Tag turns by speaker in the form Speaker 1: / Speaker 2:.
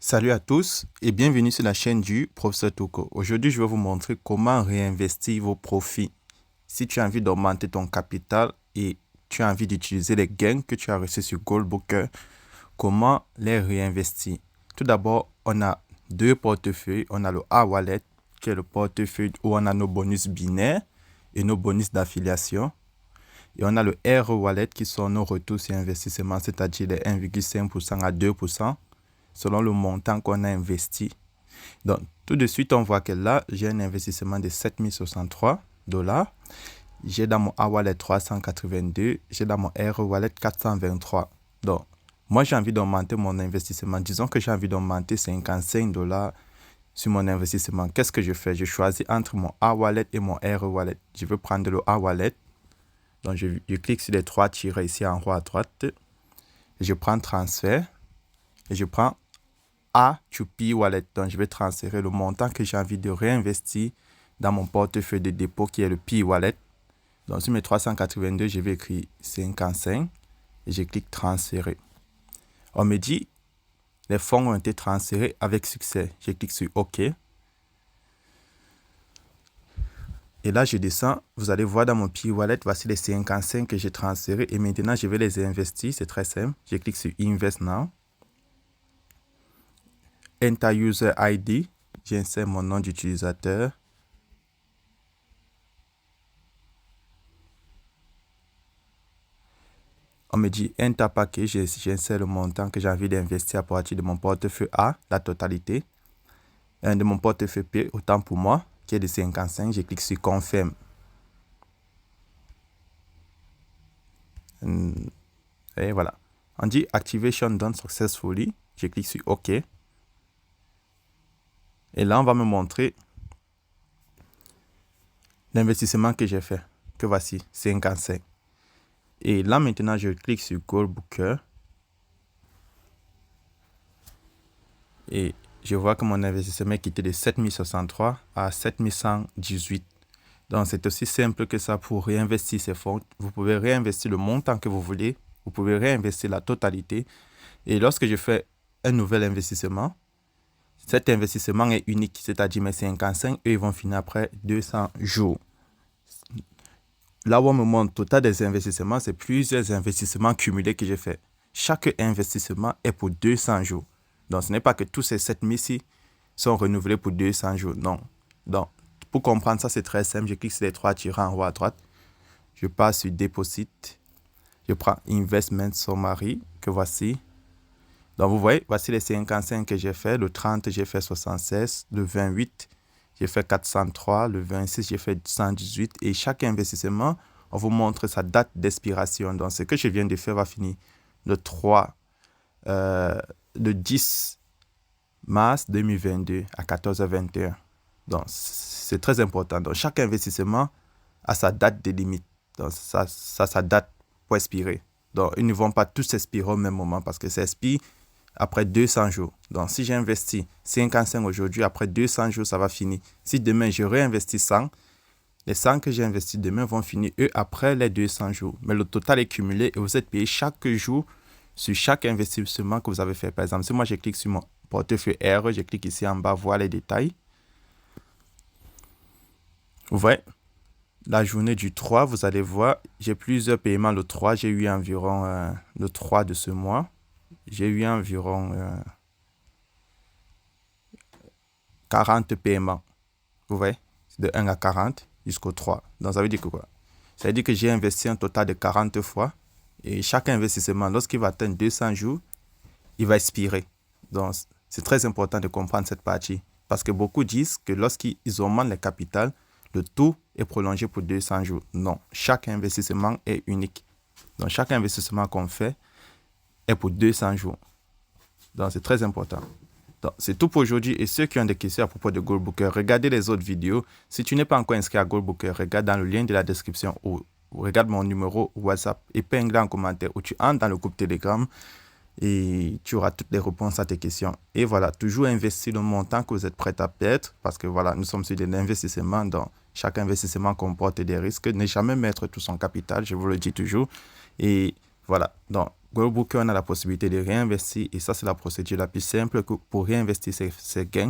Speaker 1: Salut à tous et bienvenue sur la chaîne du Professeur Toko. Aujourd'hui, je vais vous montrer comment réinvestir vos profits. Si tu as envie d'augmenter ton capital et tu as envie d'utiliser les gains que tu as reçus sur Goldbooker, comment les réinvestir? Tout d'abord, on a deux portefeuilles. On a le A-Wallet, qui est le portefeuille où on a nos bonus binaires et nos bonus d'affiliation. Et on a le R-Wallet qui sont nos retours sur investissement, c'est-à-dire les 1,5% à 2%. Selon le montant qu'on a investi. Donc, tout de suite, on voit que là, j'ai un investissement de 7063 $. J'ai dans mon A-Wallet 382, j'ai dans mon R-Wallet 423. Donc, moi, j'ai envie d'augmenter mon investissement. Disons que j'ai envie d'augmenter 55 $ sur mon investissement. Qu'est-ce que je fais? Je choisis entre mon A-Wallet et mon R-Wallet. Je veux prendre le A-Wallet. Donc, je clique sur les trois tirets ici en haut à droite. Je prends transfert et je prends A2P Wallet. Donc, je vais transférer le montant que j'ai envie de réinvestir dans mon portefeuille de dépôt qui est le Pi Wallet. Donc, sur mes 382, je vais écrire 55 et je clique transférer. On me dit les fonds ont été transférés avec succès. Je clique sur OK. Et là, je descends. Vous allez voir dans mon Pi Wallet, voici les 55 que j'ai transférés. Et maintenant, je vais les investir. C'est très simple. Je clique sur Invest Now. Enter User ID. J'insère mon nom d'utilisateur. On me dit Enter Package. J'insère le montant que j'ai envie d'investir à partir de mon portefeuille A, la totalité. De mon portefeuille P, autant pour moi, qui est de 55. Je clique sur Confirm. Et voilà. On dit Activation done successfully. Je clique sur OK. Et là, on va me montrer l'investissement que j'ai fait. Que voici, 55. Et là, maintenant, je clique sur Goldbooker. Et je vois que mon investissement est quitté de 7063 à 7118. Donc, c'est aussi simple que ça pour réinvestir ces fonds. Vous pouvez réinvestir le montant que vous voulez. Vous pouvez réinvestir la totalité. Et lorsque je fais un nouvel investissement, cet investissement est unique. C'est-à-dire mes 55, eux, ils vont finir après 200 jours. Là où on me montre le total des investissements, c'est plusieurs investissements cumulés que j'ai fait. Chaque investissement est pour 200 jours. Donc, ce n'est pas que tous ces 7000-ci sont renouvelés pour 200 jours. Non. Donc, pour comprendre ça, c'est très simple. Je clique sur les trois tirants en haut à droite. Je passe sur Deposit. Je prends Investment Summary, que voici. Donc, vous voyez, voici les 55 que j'ai fait. Le 30, j'ai fait 76. Le 28, j'ai fait 403. Le 26, j'ai fait 118. Et chaque investissement, on vous montre sa date d'expiration. Donc, ce que je viens de faire va finir le 10 mars 2022 à 14h21. Donc, c'est très important. Donc, chaque investissement a sa date de limite. Donc, ça sa date pour expirer. Donc, ils ne vont pas tous expirer au même moment parce que ça expire après 200 jours. Donc, si j'ai investi 55 aujourd'hui, après 200 jours, ça va finir. Si demain, je réinvestis 100, les 100 que j'ai investis demain vont finir, eux, après les 200 jours. Mais le total est cumulé et vous êtes payé chaque jour sur chaque investissement que vous avez fait. Par exemple, si moi, je clique sur mon portefeuille R, je clique ici en bas, voir les détails. Vous voyez, la journée du 3, vous allez voir, j'ai plusieurs paiements. Le 3, j'ai eu environ, le 3 de ce mois, j'ai eu environ 40 paiements. Vous voyez, de 1 à 40 jusqu'au 3. Donc, ça veut dire que quoi? Ça veut dire que j'ai investi un total de 40 fois. Et chaque investissement, lorsqu'il va atteindre 200 jours, il va expirer. Donc, c'est très important de comprendre cette partie. Parce que beaucoup disent que lorsqu'ils augmentent le capital, le taux est prolongé pour 200 jours. Non, chaque investissement est unique. Donc, chaque investissement qu'on fait est pour 200 jours. Donc, c'est très important. Donc, c'est tout pour aujourd'hui. Et ceux qui ont des questions à propos de Goldbooker, regardez les autres vidéos. Si tu n'es pas encore inscrit à Goldbooker, regarde dans le lien de la description ou regarde mon numéro WhatsApp, épingle en commentaire ou tu entres dans le groupe Telegram et tu auras toutes les réponses à tes questions. Et voilà, toujours investir le montant que vous êtes prêt à perdre parce que voilà, nous sommes sur de l'investissement. Donc, chaque investissement comporte des risques. Ne jamais mettre tout son capital, je vous le dis toujours. Et voilà, donc, Goldbroker, on a la possibilité de réinvestir et ça, c'est la procédure la plus simple pour réinvestir ces gains.